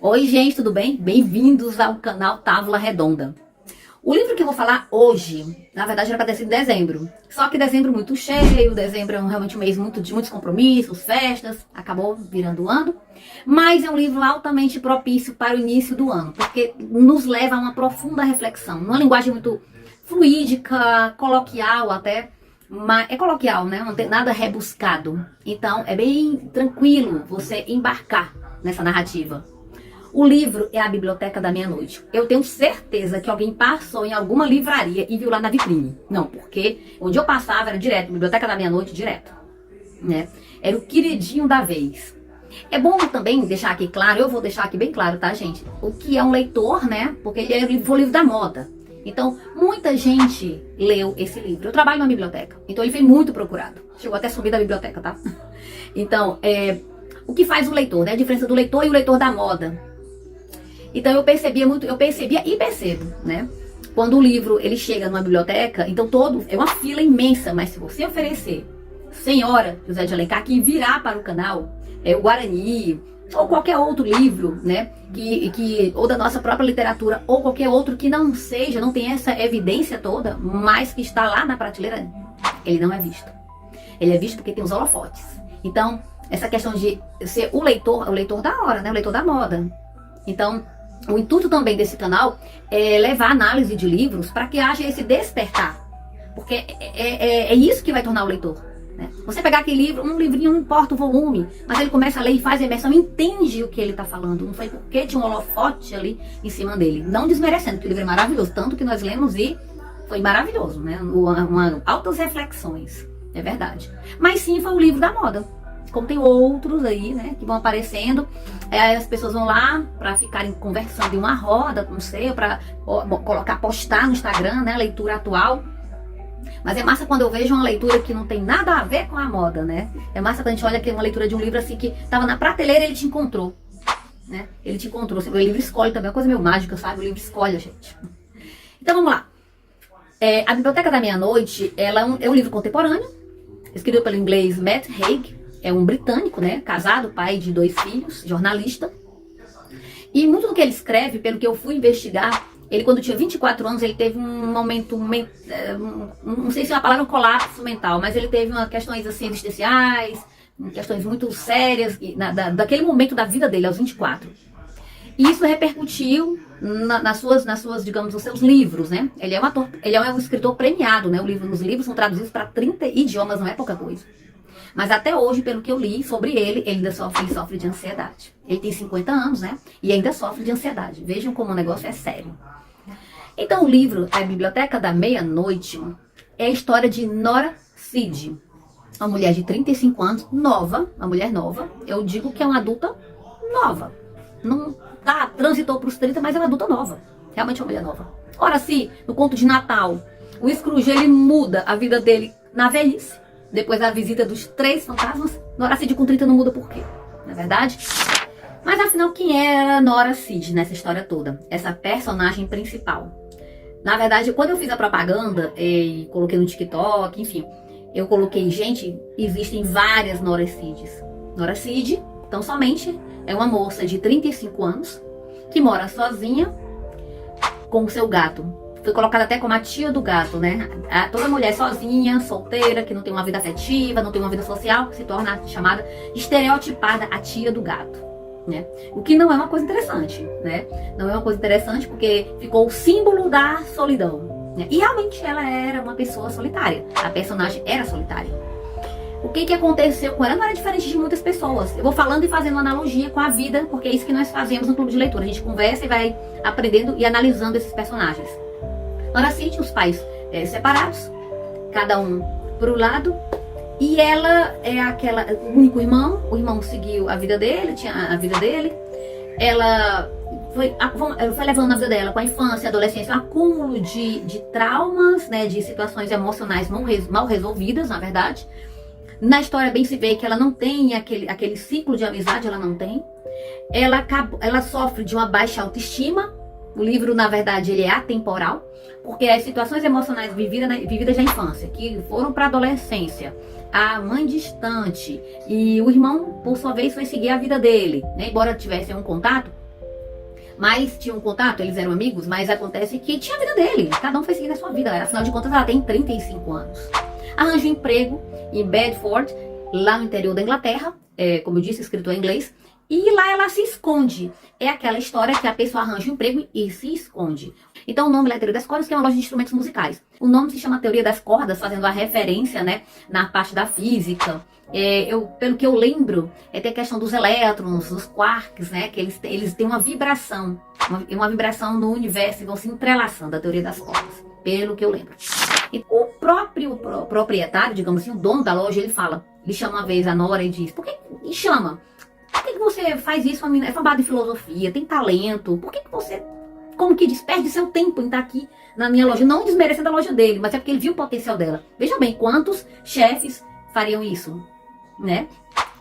Oi, gente, tudo bem? Bem-vindos ao canal Távola Redonda. O livro que eu vou falar hoje, na verdade, era para ter sido dezembro. Só que dezembro muito cheio, dezembro é realmente um mês de muitos compromissos, festas, acabou virando o ano. Mas é um livro altamente propício para o início do ano, porque nos leva a uma profunda reflexão, numa linguagem muito fluídica, coloquial até. Mas é coloquial, né? Não tem nada rebuscado. Então é bem tranquilo você embarcar nessa narrativa. O livro é A Biblioteca da Meia-Noite. Eu tenho certeza que alguém passou em alguma livraria e viu lá na vitrine. Não, porque onde eu passava era direto, Biblioteca da Meia-Noite, direto. Né? Era o queridinho da vez. É bom também deixar aqui claro, eu vou deixar aqui bem claro, tá, gente? O que é um leitor, né? Porque ele foi o livro da moda. Então, muita gente leu esse livro. Eu trabalho numa biblioteca, então ele foi muito procurado. Chegou até a subir da biblioteca, tá? Então, o que faz o leitor, né? A diferença do leitor e o leitor da moda. Então eu percebia e percebo, né? Quando o livro ele chega numa biblioteca, então é uma fila imensa, mas se você oferecer Senhora José de Alencar, que virar para o canal, o Guarani, ou qualquer outro livro, né? Ou da nossa própria literatura, ou qualquer outro que não tem essa evidência toda, mas que está lá na prateleira, ele não é visto. Ele é visto porque tem os holofotes. Então, essa questão de ser o leitor da hora, né? O leitor da moda. Então, o intuito também desse canal é levar a análise de livros para que haja esse despertar. Porque é isso que vai tornar o leitor. Né? Você pegar aquele livro, um livrinho, não importa o volume, mas ele começa a ler e faz a imersão, entende o que ele está falando. Não foi porque tinha um holofote ali em cima dele. Não desmerecendo, porque o livro é maravilhoso. Tanto que nós lemos e foi maravilhoso. Né? Altas reflexões, é verdade. Mas sim, foi o livro da moda. Como tem outros aí, né, que vão aparecendo, aí as pessoas vão lá para ficarem conversando em uma roda, não sei, para postar no Instagram, né, a leitura atual. Mas é massa quando eu vejo uma leitura que não tem nada a ver com a moda, né? É massa quando a gente olha que é uma leitura de um livro assim que tava na prateleira e ele te encontrou, né? Ele te encontrou. O livro escolhe também, é uma coisa meio mágica, sabe? O livro escolhe a gente. Então vamos lá. A Biblioteca da Meia-Noite, ela é um livro contemporâneo, escrito pelo inglês Matt Haig. É um britânico, né? Casado, pai de 2 filhos, jornalista. E muito do que ele escreve, pelo que eu fui investigar, ele quando tinha 24 anos, ele teve um momento, não sei se é uma palavra, um colapso mental, mas ele teve questões assim, existenciais, questões muito sérias, daquele momento da vida dele, aos 24. E isso repercutiu nas suas, digamos, nos seus livros, né? Ele é um escritor premiado, né? Os livros são traduzidos para 30 idiomas, não é pouca coisa. Mas até hoje, pelo que eu li sobre ele ainda sofre de ansiedade. Ele tem 50 anos, né? E ainda sofre de ansiedade. Vejam como o negócio é sério. Então o livro, A Biblioteca da Meia-Noite, é a história de Nora Cid. Uma mulher de 35 anos, nova, uma mulher nova. Eu digo que é uma adulta nova. Não transitou para os 30, mas é uma adulta nova. Realmente é uma mulher nova. Ora, se no conto de Natal, o Scrooge ele muda a vida dele na velhice, depois da visita dos 3 fantasmas, Nora Cid com 30 não muda por quê? Não é verdade? Mas afinal, quem era Nora Cid nessa história toda? Essa personagem principal. Na verdade, quando eu fiz a propaganda e coloquei no TikTok, enfim, eu coloquei, gente, existem várias Nora Cids. Nora Cid, então somente, é uma moça de 35 anos que mora sozinha com o seu gato. Foi colocada até como a tia do gato, né? Toda mulher sozinha, solteira, que não tem uma vida afetiva, não tem uma vida social, que se torna chamada estereotipada a tia do gato, né? O que não é uma coisa interessante, né? Não é uma coisa interessante porque ficou o símbolo da solidão, né? E realmente ela era uma pessoa solitária. A personagem era solitária. O que aconteceu com ela não era diferente de muitas pessoas. Eu vou falando e fazendo uma analogia com a vida, porque é isso que nós fazemos no clube de leitura. A gente conversa e vai aprendendo e analisando esses personagens. Nora Cid, os pais separados, cada um por um lado, e ela é o único irmão, o irmão seguiu a vida dele, tinha a vida dele, ela foi levando a vida dela com a infância, a adolescência, um acúmulo de traumas, né, de situações emocionais mal resolvidas, na verdade. Na história bem se vê que ela não tem aquele ciclo de amizade, ela não tem. Ela sofre de uma baixa autoestima. O livro, na verdade, ele é atemporal, porque as situações emocionais vividas na infância, que foram para a adolescência, a mãe distante e o irmão, por sua vez, foi seguir a vida dele, né? Embora tivesse um contato, Mas tinha um contato, eles eram amigos, mas acontece que tinha a vida dele. Cada um foi seguindo a sua vida. Afinal de contas, ela tem 35 anos. Arranja um emprego em Bedford, lá no interior da Inglaterra, como eu disse, escrito em inglês. E lá ela se esconde. É aquela história que a pessoa arranja um emprego e se esconde. Então o nome é a Teoria das Cordas, que é uma loja de instrumentos musicais. O nome se chama Teoria das Cordas, fazendo a referência, né, na parte da física. Pelo que eu lembro, tem a questão dos elétrons, dos quarks, né, que eles têm uma vibração vibração no universo e vão se entrelaçando, a Teoria das Cordas, pelo que eu lembro. E o próprio proprietário, digamos assim, o dono da loja, ele chama uma vez a Nora e diz, por que você faz isso? Uma menina é formada em filosofia, tem talento, por que você, como que desperde seu tempo em estar aqui na minha loja? Não desmerecendo a loja dele, mas é porque ele viu o potencial dela. Veja bem, quantos chefes fariam isso, né?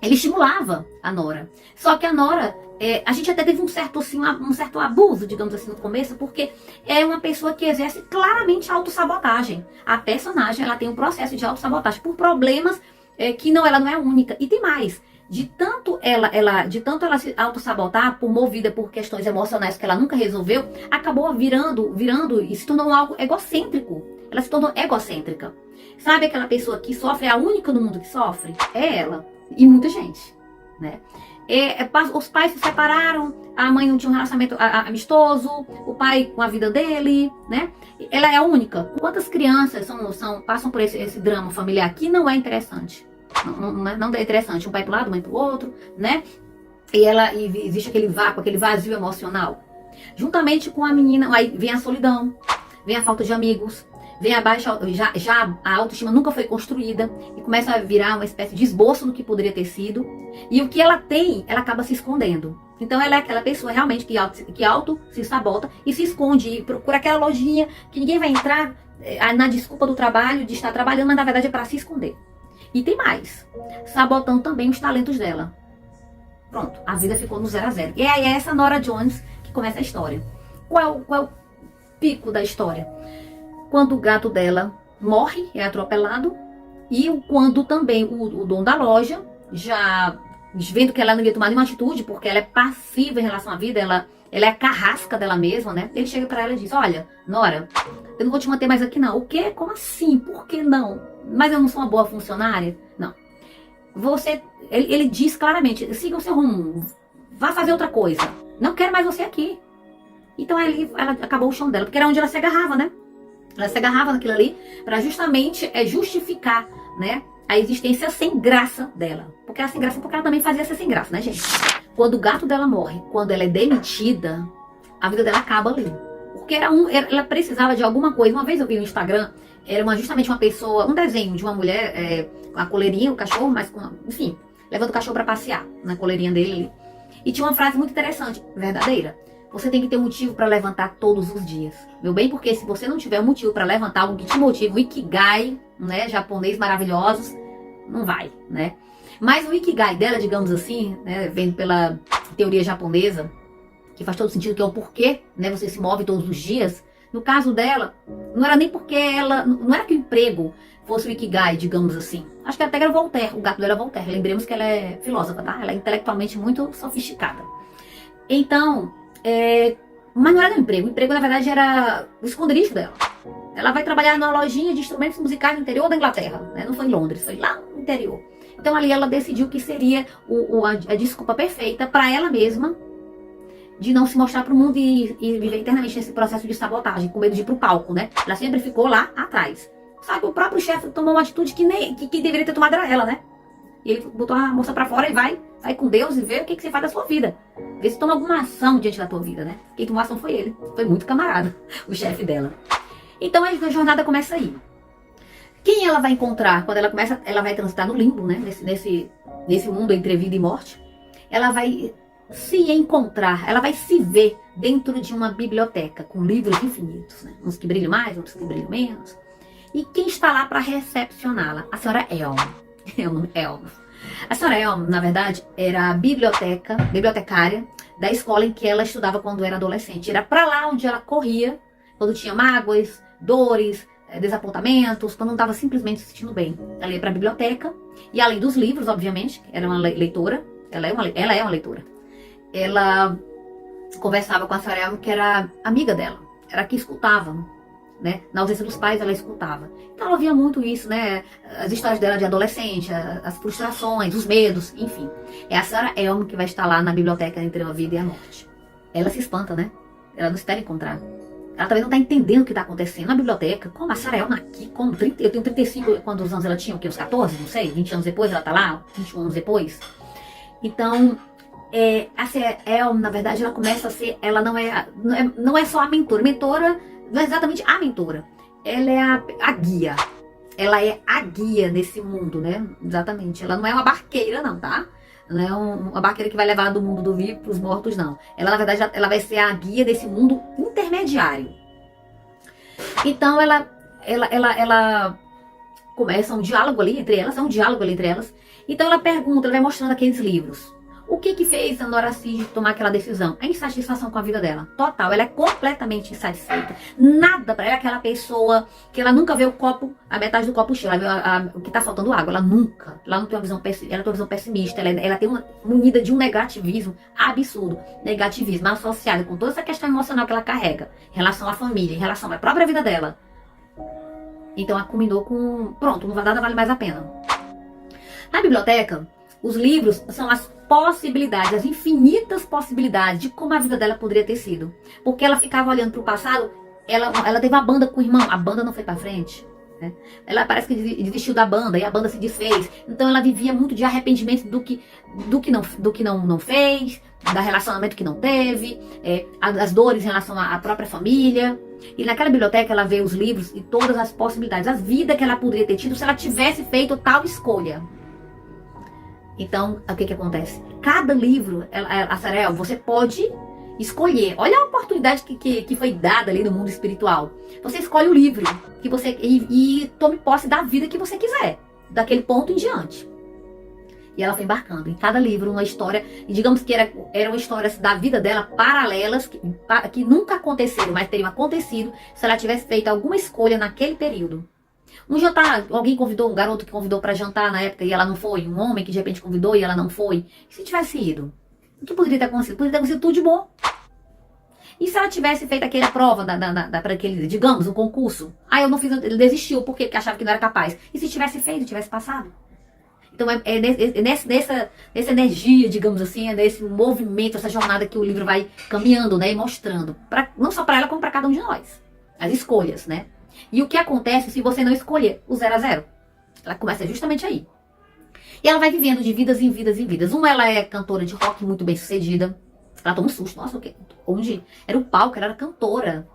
Ele estimulava a Nora. Só que a Nora, a gente até teve um certo abuso, digamos assim, no começo, porque é uma pessoa que exerce claramente autossabotagem. A personagem, ela tem um processo de autossabotagem por problemas que ela não é a única. E tem mais. De tanto ela se autossabotar, movida por questões emocionais que ela nunca resolveu, acabou virando e se tornou algo egocêntrico. Ela se tornou egocêntrica. Sabe aquela pessoa que sofre, é a única no mundo que sofre? É ela. E muita gente, né? Os pais se separaram, a mãe não tinha um relacionamento amistoso, o pai com a vida dele, né? Ela é a única. Quantas crianças passam por esse drama familiar que não é interessante? Não é interessante, um pai pro lado, mãe pro outro, né? E existe aquele vácuo, aquele vazio emocional. Juntamente com a menina, aí vem a solidão, vem a falta de amigos, vem a baixa, já a autoestima nunca foi construída e começa a virar uma espécie de esboço do que poderia ter sido. E o que ela tem, ela acaba se escondendo. Então ela é aquela pessoa realmente que auto se sabota e se esconde e procura aquela lojinha que ninguém vai entrar na desculpa do trabalho, de estar trabalhando, mas na verdade é para se esconder. E tem mais, sabotando também os talentos dela. Pronto, a vida ficou no 0 a 0. E é essa Nora Jones que começa a história. Qual é o pico da história? Quando o gato dela morre, é atropelado, e quando também o dono da loja, já vendo que ela não ia tomar nenhuma atitude, porque ela é passiva em relação à vida, ela é a carrasca dela mesma, né? Ele chega pra ela e diz, olha, Nora, eu não vou te manter mais aqui não. O quê? Como assim? Por que não? Mas eu não sou uma boa funcionária? Não. Ele diz claramente, siga o seu rumo, vá fazer outra coisa. Não quero mais você aqui. Então aí ela acabou o chão dela, porque era onde ela se agarrava, né? Ela se agarrava naquilo ali para justamente justificar, né, a existência sem graça dela. Porque ela sem graça, porque ela também fazia ser sem graça, né, gente? Quando o gato dela morre, quando ela é demitida, a vida dela acaba ali. Porque ela precisava de alguma coisa. Uma vez eu vi no Instagram, era justamente uma pessoa, um desenho de uma mulher com a coleirinha, o cachorro, mas enfim, levando o cachorro para passear na coleirinha dele. E tinha uma frase muito interessante, verdadeira. Você tem que ter um motivo para levantar todos os dias, meu bem, porque se você não tiver um motivo para levantar, algo que te motive, o Ikigai, né, japonês maravilhosos, não vai, né? Mas o Ikigai dela, digamos assim, né, vem pela teoria japonesa, que faz todo sentido, que é o porquê, né, você se move todos os dias. No caso dela, não era nem porque não era que o emprego fosse o Ikigai, digamos assim. Acho que até era Voltaire, o gato dela é Voltaire. Lembremos que ela é filósofa, tá? Ela é intelectualmente muito sofisticada. Então, mas não era o emprego, na verdade era o esconderijo dela. Ela vai trabalhar numa lojinha de instrumentos musicais no interior da Inglaterra, né? Não foi em Londres, foi lá no interior. Então ali ela decidiu que seria a desculpa perfeita para ela mesma de não se mostrar para o mundo e viver eternamente nesse processo de sabotagem, com medo de ir pro palco, né? Ela sempre ficou lá atrás. Só que o próprio chefe tomou uma atitude que deveria ter tomado ela, né? E ele botou a moça pra fora e vai com Deus e vê o que você faz da sua vida. Vê se toma alguma ação diante da tua vida, né? Quem tomou ação foi ele. Foi muito camarada, o chefe dela. Então a jornada começa aí. Quem ela vai encontrar quando ela vai transitar no limbo, né? Nesse mundo entre vida e morte. Ela vai se encontrar, ela vai se ver dentro de uma biblioteca com livros infinitos, né? Uns que brilham mais, outros que brilham menos. E quem está lá para recepcioná-la? A senhora Elm. A senhora Elm, na verdade, era a bibliotecária da escola em que ela estudava quando era adolescente. Era para lá onde ela corria quando tinha mágoas, dores, desapontamentos, quando não estava simplesmente se sentindo bem. Ela ia para a biblioteca e, além dos livros, obviamente, era uma leitora. Ela é uma leitora. Ela conversava com a Sarah, que era amiga dela, era a que escutava, né? Na ausência dos pais, ela escutava. Então ela via muito isso, né? As histórias dela de adolescente, as frustrações, os medos, enfim. É a Sarah Elm que vai estar lá na biblioteca Entre a Vida e a Morte. Ela se espanta, né? Ela não espera encontrar. Ela também não está entendendo o que está acontecendo na biblioteca. Como a Sarah Elm aqui, como 30, eu tenho 35, quantos anos ela tinha? O quê? Uns 14? Não sei, 20 anos depois ela tá lá, 21 anos depois. Então, a Sarah Elm, na verdade, ela começa a ser, ela não é só a mentora. Mentora não é exatamente a mentora. Ela é a guia. Ela é a guia desse mundo, né? Exatamente. Ela não é uma barqueira, não, tá? Não é uma barqueira que vai levar do mundo do vivo para os mortos, não. Ela, na verdade, ela vai ser a guia desse mundo intermediário. Então, ela começa um diálogo ali entre elas, Então, ela pergunta, ela vai mostrando aqueles livros. O que fez a Nora Cid tomar aquela decisão? A insatisfação com a vida dela. Total, ela é completamente insatisfeita. Nada pra ela, aquela pessoa que ela nunca vê o copo, a metade do copo cheio, ela vê o que tá faltando água. Ela não tem uma visão pessimista, ela tem uma visão pessimista, ela tem uma munida de um negativismo absurdo. Negativismo associado com toda essa questão emocional que ela carrega, em relação à família, em relação à própria vida dela. Então ela combinou com, pronto, nada vale mais a pena. Na biblioteca, os livros são as possibilidades, as infinitas possibilidades de como a vida dela poderia ter sido. Porque ela ficava olhando para o passado, ela teve uma banda com o irmão, a banda não foi para frente. Né? Ela parece que desistiu da banda e a banda se desfez. Então ela vivia muito de arrependimento do que não fez, da relacionamento que não teve, as dores em relação à própria família. E naquela biblioteca ela vê os livros e todas as possibilidades, a vida que ela poderia ter tido se ela tivesse feito tal escolha. Então, o que acontece? Cada livro, a Sarah Elm, você pode escolher. Olha a oportunidade que foi dada ali no mundo espiritual. Você escolhe o livro que você e tome posse da vida que você quiser, daquele ponto em diante. E ela foi embarcando em cada livro uma história, e digamos que eram histórias da vida dela paralelas, que nunca aconteceram, mas teriam acontecido se ela tivesse feito alguma escolha naquele período. Um jantar, alguém convidou, um garoto que convidou para jantar na época e ela não foi, um homem que de repente convidou e ela não foi. E se tivesse ido? O que poderia ter acontecido? Poderia ter acontecido tudo de bom. E se ela tivesse feito aquela prova, para aquele, digamos, um concurso? Eu não fiz, ele desistiu, por quê? Porque achava que não era capaz. E se tivesse feito, tivesse passado? Então nessa energia, digamos assim, é nesse movimento, essa jornada que o livro vai caminhando, né, e mostrando, não só para ela, como para cada um de nós. As escolhas, né? E o que acontece se você não escolher o 0 a 0? Ela começa justamente aí. E ela vai vivendo de vidas em vidas em vidas. Ela é cantora de rock muito bem sucedida. Ela toma um susto. Nossa, onde era o palco? Ela era cantora.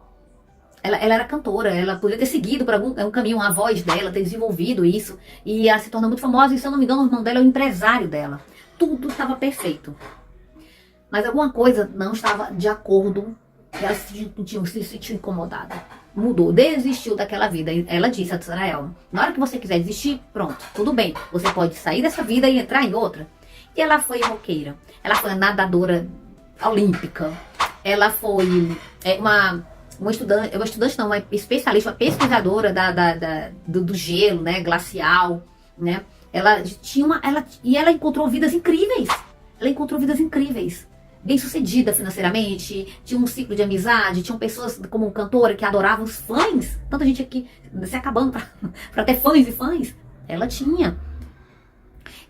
Ela era cantora. Ela poderia ter seguido por algum caminho a voz dela, ter desenvolvido isso. E ela se torna muito famosa. E se eu não me engano, o irmão dela é o empresário dela. Tudo estava perfeito. Mas alguma coisa não estava de acordo. Ela se sentiu incomodada. Mudou, desistiu daquela vida. Ela disse a Sarah Elm, na hora que você quiser desistir, pronto, tudo bem. Você pode sair dessa vida e entrar em outra. E ela foi roqueira. Ela foi nadadora olímpica. Ela foi uma estudante não, uma especialista, uma pesquisadora do gelo, né, glacial, né? Ela encontrou vidas incríveis. Bem sucedida financeiramente, tinha um ciclo de amizade, tinham pessoas como cantora que adoravam os fãs, tanta gente aqui se acabando para ter fãs e fãs, ela tinha.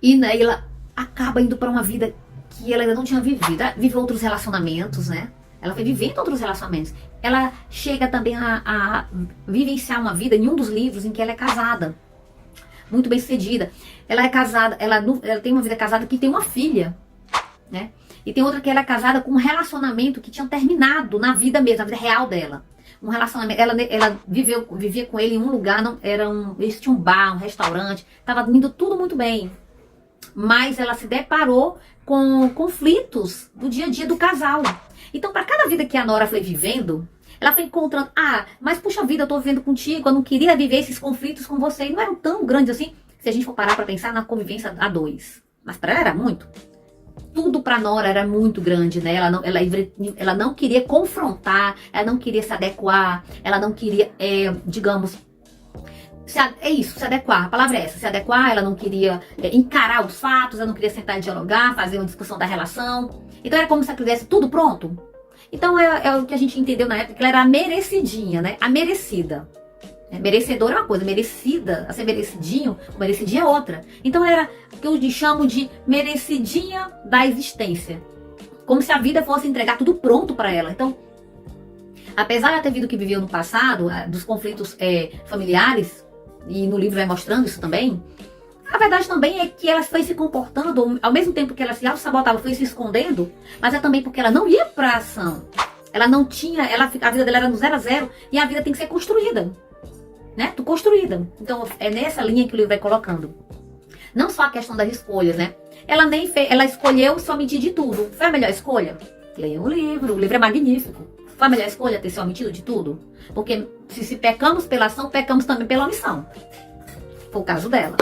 E né, ela acaba indo para uma vida que ela ainda não tinha vivido, ela vive outros relacionamentos, né? Ela foi vivendo outros relacionamentos. Ela chega também a vivenciar uma vida em um dos livros em que ela é casada, muito bem sucedida. Ela é casada, ela tem uma vida casada que tem uma filha, né? E tem outra que ela é casada com um relacionamento que tinha terminado na vida mesmo, na vida real dela. Um relacionamento, ela vivia com ele em um lugar, eles tinham um bar, um restaurante, estava indo tudo muito bem. Mas ela se deparou com conflitos do dia a dia do casal. Então, para cada vida que a Nora foi vivendo, ela foi encontrando, mas puxa vida, eu tô vivendo contigo, eu não queria viver esses conflitos com você. E não eram tão grandes assim, se a gente for parar para pensar na convivência a dois. Mas para ela era muito. Tudo para Nora era muito grande, né? Ela não queria confrontar, ela não queria se adequar, ela não queria, digamos, se adequar. A palavra é essa, se adequar. Ela não queria encarar os fatos, ela não queria sentar e dialogar, fazer uma discussão da relação. Então era como se ela quisesse tudo pronto. Então é o que a gente entendeu na época, que ela era a merecidinha, né? A merecida. Merecedor é uma coisa, merecida, a ser merecidinho, merecidinha é outra. Então ela era o que eu chamo de merecidinha da existência. Como se a vida fosse entregar tudo pronto para ela. Então, apesar de ter vindo que viveu no passado, dos conflitos familiares, e no livro vai mostrando isso também, a verdade também é que ela foi se comportando, ao mesmo tempo que ela se auto-sabotava, foi se escondendo, mas é também porque ela não ia pra ação. Ela não tinha, a vida dela era no 0 a 0 e a vida tem que ser construída. Né? Construída. Então é nessa linha que o livro vai colocando. Não só a questão das escolhas, né? Ela escolheu se omitir de tudo. Foi a melhor escolha? Leia o livro é magnífico. Foi a melhor escolha ter se omitido de tudo? Porque se pecamos pela ação, pecamos também pela omissão. Foi o caso dela.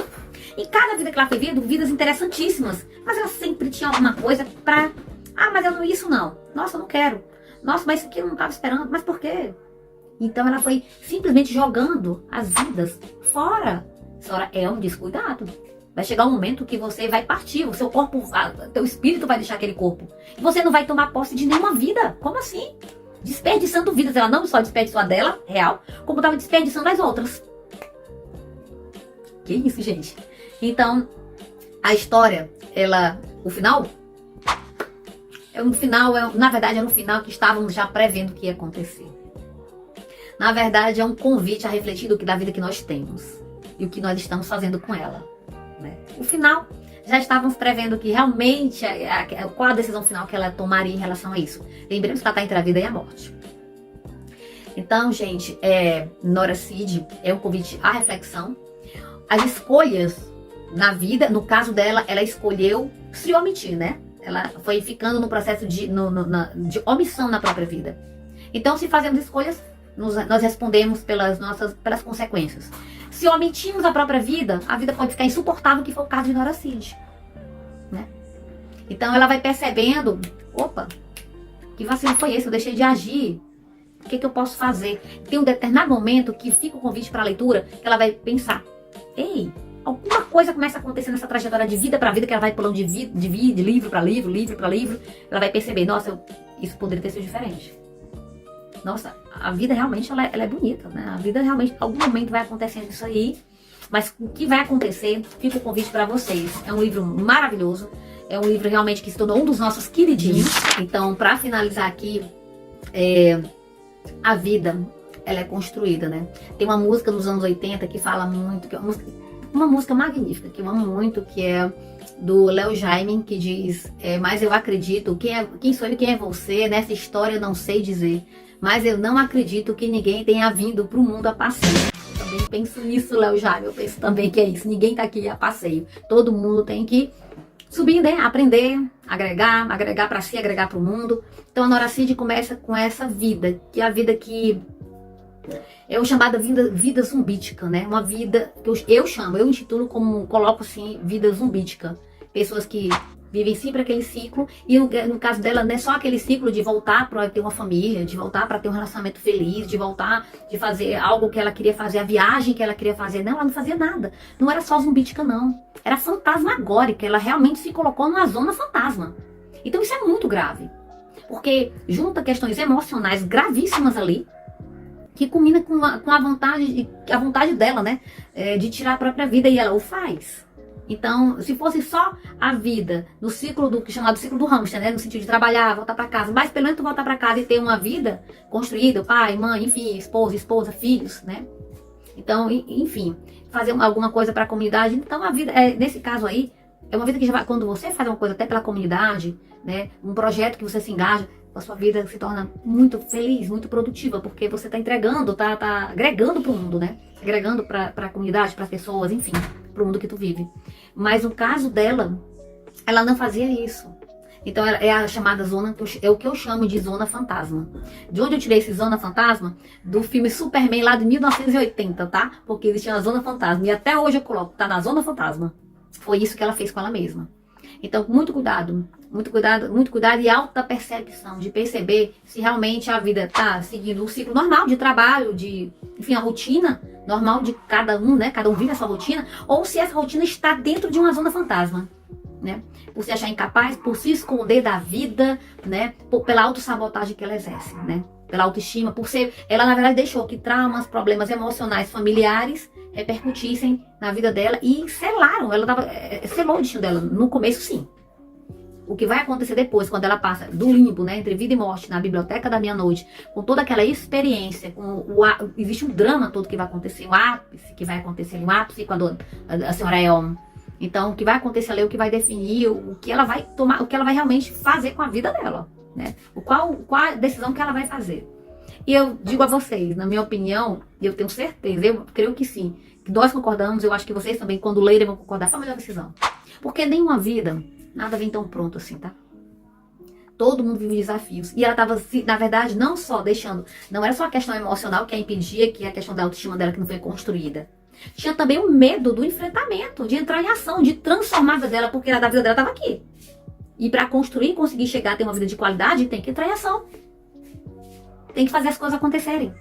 Em cada vida que ela foi vendo, vidas interessantíssimas. Mas ela sempre tinha alguma coisa pra... mas eu não isso não. Nossa, eu não quero. Nossa, mas isso aqui eu não estava esperando. Mas por quê? Então ela foi simplesmente jogando as vidas fora. Essa hora é um descuidado. Vai chegar um momento que você vai partir. O seu corpo, teu espírito vai deixar aquele corpo. E você não vai tomar posse de nenhuma vida. Como assim? Desperdiçando vidas. Ela não só desperdiçou a dela, real, como estava desperdiçando as outras. Que isso, gente? Então, a história, o final... na verdade, era um final que estávamos já prevendo o que ia acontecer. Na verdade, é um convite a refletir da vida que nós temos e o que nós estamos fazendo com ela. Né? O final, já estávamos prevendo que realmente, qual a decisão final que ela tomaria em relação a isso. Lembremos que ela está entre a vida e a morte. Então, gente, Nora Cid é um convite à reflexão. As escolhas na vida, no caso dela, ela escolheu se omitir, né? Ela foi ficando no processo de omissão na própria vida. Então, se fazemos escolhas, nós respondemos pelas consequências. Se omitimos a própria vida, a vida pode ficar insuportável, que foi o caso de Nora Cid. Né? Então ela vai percebendo, opa, que vacilo foi esse? Eu deixei de agir. O que eu posso fazer? Tem um determinado momento que fica o convite para a leitura, que ela vai pensar, ei, alguma coisa começa a acontecer nessa trajetória de vida para vida, que ela vai pulando de livro para livro, livro para livro. Ela vai perceber, nossa, isso poderia ter sido diferente. Nossa, a vida realmente ela é bonita, né? A vida realmente, em algum momento vai acontecendo isso aí, mas o que vai acontecer, fica o convite para vocês. É um livro maravilhoso, é um livro realmente que se tornou um dos nossos queridinhos. Então, para finalizar aqui, a vida, ela é construída, né? Tem uma música dos anos 80 que fala muito, que é uma música magnífica, que eu amo muito, que é do Léo Jaime, que diz, mas eu acredito, quem sou eu e quem é você, nessa história eu não sei dizer. Mas eu não acredito que ninguém tenha vindo para o mundo a passeio. Eu também penso nisso, Léo Jaime. Eu penso também que é isso. Ninguém está aqui a passeio. Todo mundo tem que subir, né? Aprender, agregar para si, agregar para o mundo. Então a Nora Cid começa com essa vida, que é a vida que é o chamada vida zumbítica, né? Uma vida que eu intitulo como, coloco assim, vida zumbítica. Pessoas que vivem sempre aquele ciclo, e no caso dela não é só aquele ciclo de voltar para ter uma família, de voltar para ter um relacionamento feliz, de voltar, de fazer algo que ela queria fazer, a viagem que ela queria fazer. Não, ela não fazia nada. Não era só zumbítica, não. Era fantasmagórica. Ela realmente se colocou numa zona fantasma. Então isso é muito grave. Porque junta questões emocionais gravíssimas ali, que culmina com a vontade dela, né? De tirar a própria vida, e ela o faz. Então, se fosse só a vida no ciclo chamado ciclo do hamster, né? No sentido de trabalhar, voltar para casa, mas pelo menos tu voltar para casa e ter uma vida construída, pai, mãe, enfim, esposa, filhos, né? Então, enfim, fazer alguma coisa para a comunidade. Então, a vida, nesse caso aí, é uma vida que já vai, quando você faz uma coisa até pela comunidade, né? Um projeto que você se engaja, a sua vida se torna muito feliz, muito produtiva, porque você está entregando, tá agregando para o mundo, né? Agregando para a comunidade, para as pessoas, enfim, para o mundo que tu vive. Mas no caso dela, ela não fazia isso. Então é a chamada zona, é o que eu chamo de zona fantasma. De onde eu tirei esse zona fantasma? Do filme Superman lá de 1980, tá? Porque existia a zona fantasma, e até hoje eu coloco, tá na zona fantasma. Foi isso que ela fez com ela mesma. Então, muito cuidado e alta percepção de perceber se realmente a vida está seguindo o ciclo normal de trabalho, enfim, a rotina normal de cada um, né? Cada um vive essa rotina, ou se essa rotina está dentro de uma zona fantasma. né? Por se achar incapaz, por se esconder da vida, né? Pela autossabotagem que ela exerce, né? Pela autoestima, por ser... Ela, na verdade, deixou que traumas, problemas emocionais, familiares repercutissem na vida dela e selaram. Ela selou o destino dela. No começo, sim. O que vai acontecer depois, quando ela passa do limbo, né, entre vida e morte, na biblioteca da meia-noite, com toda aquela experiência, existe um drama todo que vai acontecer, um ápice que vai acontecer, um ápice quando a senhora Elma. Então, o que vai acontecer ali é o que vai definir o que ela vai tomar, o que ela vai realmente fazer com a vida dela, né? Qual a decisão que ela vai fazer. E eu digo a vocês, na minha opinião, e eu tenho certeza, eu creio que sim, que nós concordamos, eu acho que vocês também, quando lerem, vão concordar, foi a melhor decisão. Porque nenhuma vida, nada vem tão pronto assim, tá? Todo mundo vive desafios. E ela estava, na verdade, não só deixando... Não era só a questão emocional que a impedia, que é a questão da autoestima dela que não foi construída. Tinha também o medo do enfrentamento, de entrar em ação, de transformar a vida dela, porque a vida dela estava aqui. E para construir e conseguir chegar a ter uma vida de qualidade, tem que entrar em ação. Tem que fazer as coisas acontecerem.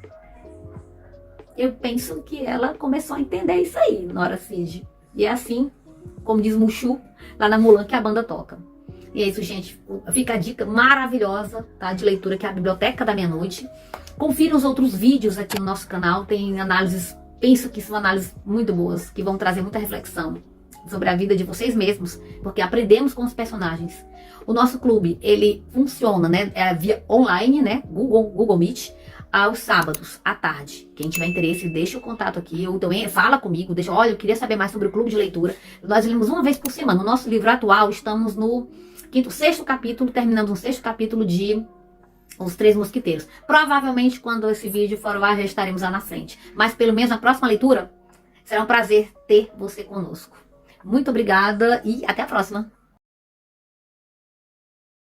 Eu penso que ela começou a entender isso aí, Nora Cid. E é assim, como diz Mushu, lá na Mulan, que a banda toca. E é isso, gente. Fica a dica maravilhosa, tá, de leitura, que é a Biblioteca da Meia-Noite. Confira os outros vídeos aqui no nosso canal. Tem análises, penso que são análises muito boas, que vão trazer muita reflexão sobre a vida de vocês mesmos, porque aprendemos com os personagens. O nosso clube, ele funciona, né, via online, né, Google Meet, aos sábados, à tarde. Quem tiver interesse, deixa o contato aqui, ou também fala comigo, olha, eu queria saber mais sobre o clube de leitura. Nós lemos uma vez por semana. No nosso livro atual, estamos no sexto capítulo, terminando o sexto capítulo de Os Três Mosquiteiros. Provavelmente, quando esse vídeo for ao ar, já estaremos lá na frente. Mas pelo menos na próxima leitura, será um prazer ter você conosco. Muito obrigada e até a próxima!